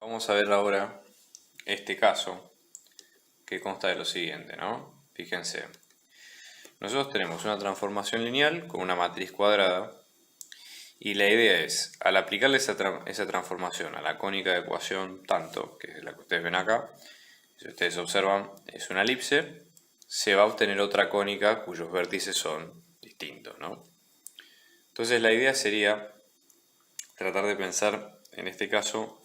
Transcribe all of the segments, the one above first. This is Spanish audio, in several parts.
Vamos a ver ahora este caso que consta de lo siguiente, ¿no? Fíjense, nosotros tenemos una transformación lineal con una matriz cuadrada y la idea es, al aplicarle esa transformación a la cónica de ecuación tanto, que es la que ustedes ven acá, si ustedes observan es una elipse, se va a obtener otra cónica cuyos vértices son distintos, ¿no? Entonces la idea sería tratar de pensar en este caso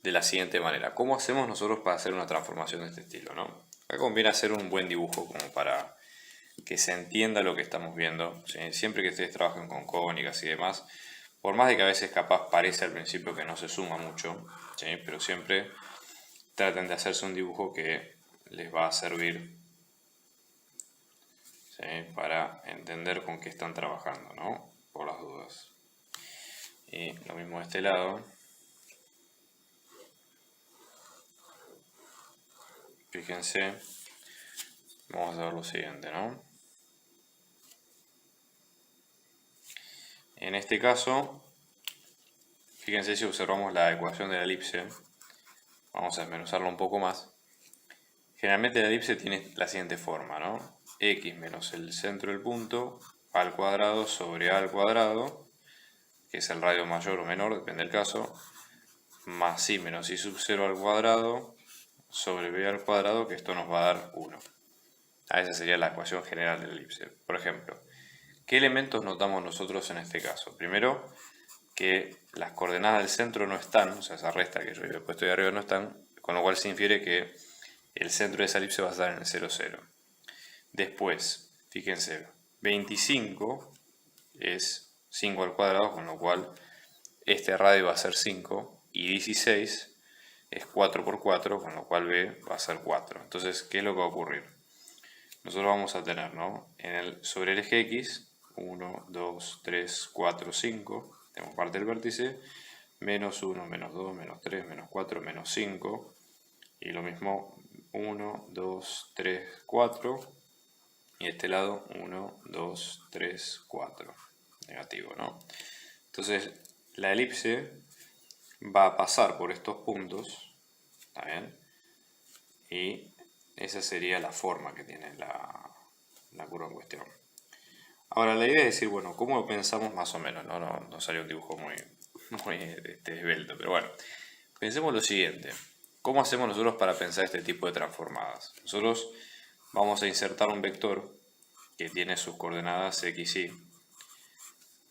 de la siguiente manera. ¿Cómo hacemos nosotros para hacer una transformación de este estilo, ¿no? Acá conviene hacer un buen dibujo como para que se entienda lo que estamos viendo, ¿sí? Siempre que ustedes trabajen con cónicas y demás, por más de que a veces capaz parece al principio que no se suma mucho, ¿sí? Pero siempre traten de hacerse un dibujo que les va a servir, ¿sí? Para entender con qué están trabajando, ¿no? Por las dudas. Y lo mismo de este lado. Fíjense, vamos a ver lo siguiente, ¿no? En este caso, fíjense si observamos la ecuación de la elipse, vamos a desmenuzarla un poco más. Generalmente la elipse tiene la siguiente forma, ¿no? X menos el centro del punto al cuadrado sobre a al cuadrado, que es el radio mayor o menor, depende del caso, más y menos y sub 0 al cuadrado sobre b al cuadrado, que esto nos va a dar 1. Esa sería la ecuación general de la elipse. Por ejemplo, ¿qué elementos notamos nosotros en este caso? Primero, que las coordenadas del centro no están, o sea, esa resta que yo he puesto de arriba no están, con lo cual se infiere que el centro de esa elipse va a estar en el 0, 0. Después, fíjense, 25 es 5 al cuadrado, con lo cual este radio va a ser 5, y 16 es 4 por 4, con lo cual b va a ser 4. Entonces, ¿qué es lo que va a ocurrir? Nosotros vamos a tener, ¿no? Sobre el eje X, 1, 2, 3, 4, 5, tenemos parte del vértice, menos 1, menos 2, menos 3, menos 4, menos 5, y lo mismo 1, 2, 3, 4, y este lado 1, 2, 3, 4, negativo, ¿no? Entonces la elipse va a pasar por estos puntos, ¿está bien? Y esa sería la forma que tiene la curva en cuestión. Ahora la idea es decir, bueno, ¿cómo lo pensamos más o menos? No salió un dibujo muy esbelto, pero bueno, pensemos lo siguiente. ¿Cómo hacemos nosotros para pensar este tipo de transformadas? Nosotros vamos a insertar un vector que tiene sus coordenadas x, y.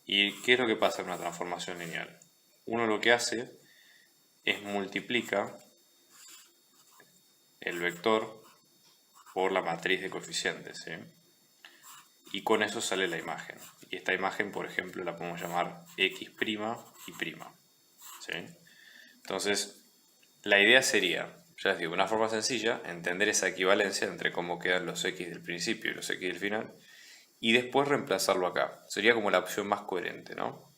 ¿Y qué es lo que pasa en una transformación lineal? Uno lo que hace es multiplica el vector por la matriz de coeficientes, ¿sí? Y con eso sale la imagen. Y esta imagen, por ejemplo, la podemos llamar x' y prima, ¿sí? Entonces, la idea sería, ya les digo, una forma sencilla, entender esa equivalencia entre cómo quedan los x del principio y los x del final, y después reemplazarlo acá. Sería como la opción más coherente, ¿no?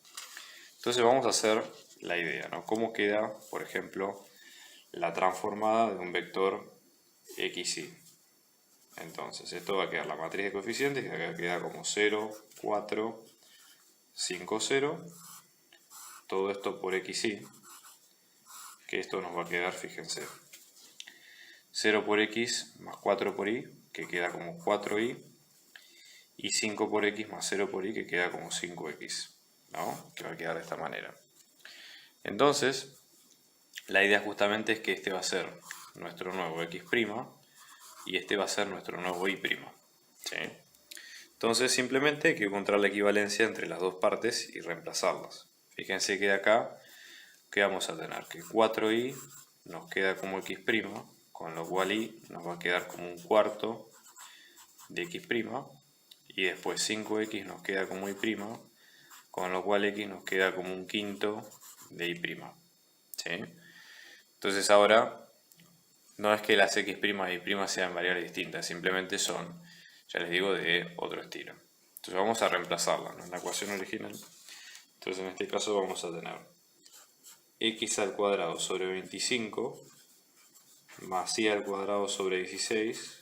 Entonces vamos a hacer la idea, ¿no? ¿Cómo queda, por ejemplo, la transformada de un vector x, y? Entonces, esto va a quedar la matriz de coeficientes, que acá queda como 0, 4, 5, 0. Todo esto por x, y. Que esto nos va a quedar, fíjense, 0 por x más 4 por y, que queda como 4y. Y 5 por x más 0 por y, que queda como 5x, ¿no? Que va a quedar de esta manera. Entonces, la idea justamente es que este va a ser nuestro nuevo x' y este va a ser nuestro nuevo y', ¿sí? Entonces simplemente hay que encontrar la equivalencia entre las dos partes y reemplazarlas. Fíjense que de acá, ¿qué vamos a tener? Que 4y nos queda como x', con lo cual y nos va a quedar como un cuarto de x', y después 5x nos queda como y', con lo cual x nos queda como un quinto de y', ¿sí? Entonces ahora no es que las x' y y' sean variables distintas, simplemente son, ya les digo, de otro estilo. Entonces vamos a reemplazarlas, ¿no? En la ecuación original. Entonces en este caso vamos a tener x al cuadrado sobre 25 más y al cuadrado sobre 16,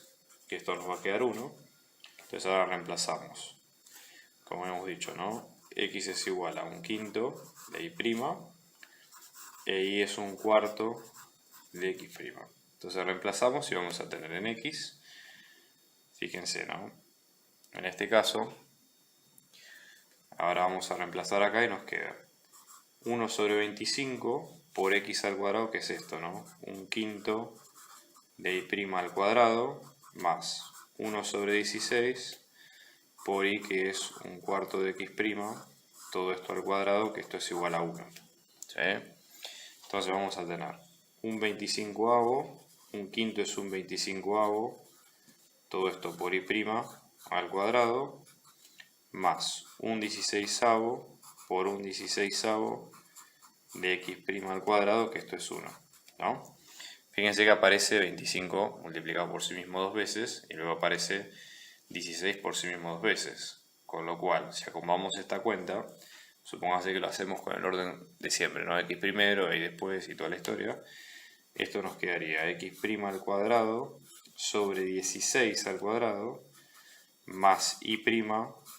que esto nos va a quedar 1. Entonces ahora reemplazamos, como hemos dicho, ¿no? X es igual a un quinto de y', e y es un cuarto de x'. Entonces reemplazamos y vamos a tener en x, fíjense, ¿no? En este caso, ahora vamos a reemplazar acá y nos queda 1 sobre 25 por x al cuadrado, que es esto, ¿no? 1/5 de y' al cuadrado más 1 sobre 16 por y, que es 1/4 de x', todo esto al cuadrado, que esto es igual a 1. ¿Sí? Entonces vamos a tener un 25avo, 1/5 es un 25avo, todo esto por y' al cuadrado, más un 16avo por un 16avo de x' al cuadrado, que esto es 1, ¿no? Fíjense que aparece 25 multiplicado por sí mismo dos veces y luego aparece 16 por sí mismo dos veces. Con lo cual, si acomodamos esta cuenta, supongamos que lo hacemos con el orden de siempre, ¿no? X primero, y después y toda la historia. Esto nos quedaría x' al cuadrado sobre 16 al cuadrado más y'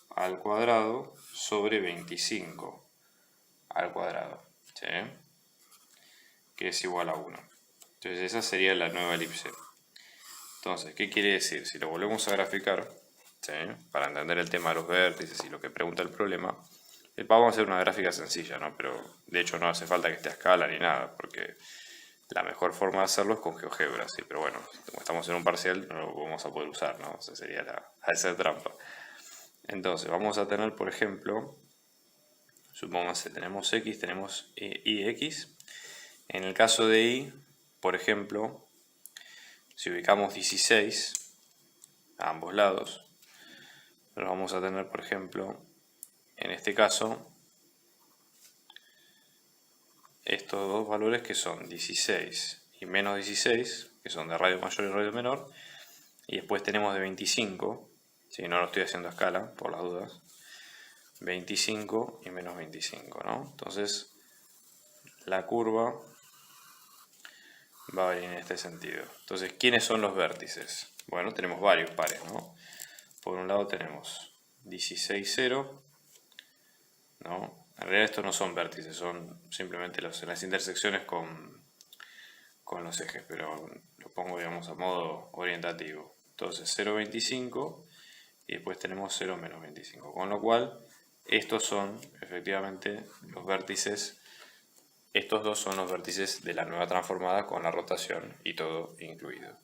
al cuadrado sobre 25 al cuadrado, ¿sí? Que es igual a 1. Entonces esa sería la nueva elipse. Entonces, ¿qué quiere decir? Si lo volvemos a graficar, ¿sí? Para entender el tema de los vértices y lo que pregunta el problema, vamos a hacer una gráfica sencilla, ¿no? Pero de hecho no hace falta que esté a escala ni nada, porque la mejor forma de hacerlo es con GeoGebra, ¿sí? Pero bueno, como estamos en un parcial, no lo vamos a poder usar, ¿no? O sea, sería la hacer trampa. Entonces, vamos a tener, por ejemplo, supongamos que tenemos x, tenemos y de x. En el caso de y, por ejemplo, si ubicamos 16 a ambos lados, lo vamos a tener, por ejemplo, en este caso, estos dos valores que son 16 y menos 16, que son de radio mayor y radio menor, y después tenemos de 25, si no lo estoy haciendo a escala, por las dudas, 25 y menos 25, ¿no? Entonces, la curva va a venir en este sentido. Entonces, ¿quiénes son los vértices? Bueno, tenemos varios pares, ¿no? Por un lado tenemos 16, 0, ¿no? En realidad estos no son vértices, son simplemente las intersecciones con los ejes, pero lo pongo, digamos, a modo orientativo. Entonces 0,25 y después tenemos 0 menos 25, con lo cual estos son efectivamente los vértices. Estos dos son los vértices de la nueva transformada con la rotación y todo incluido.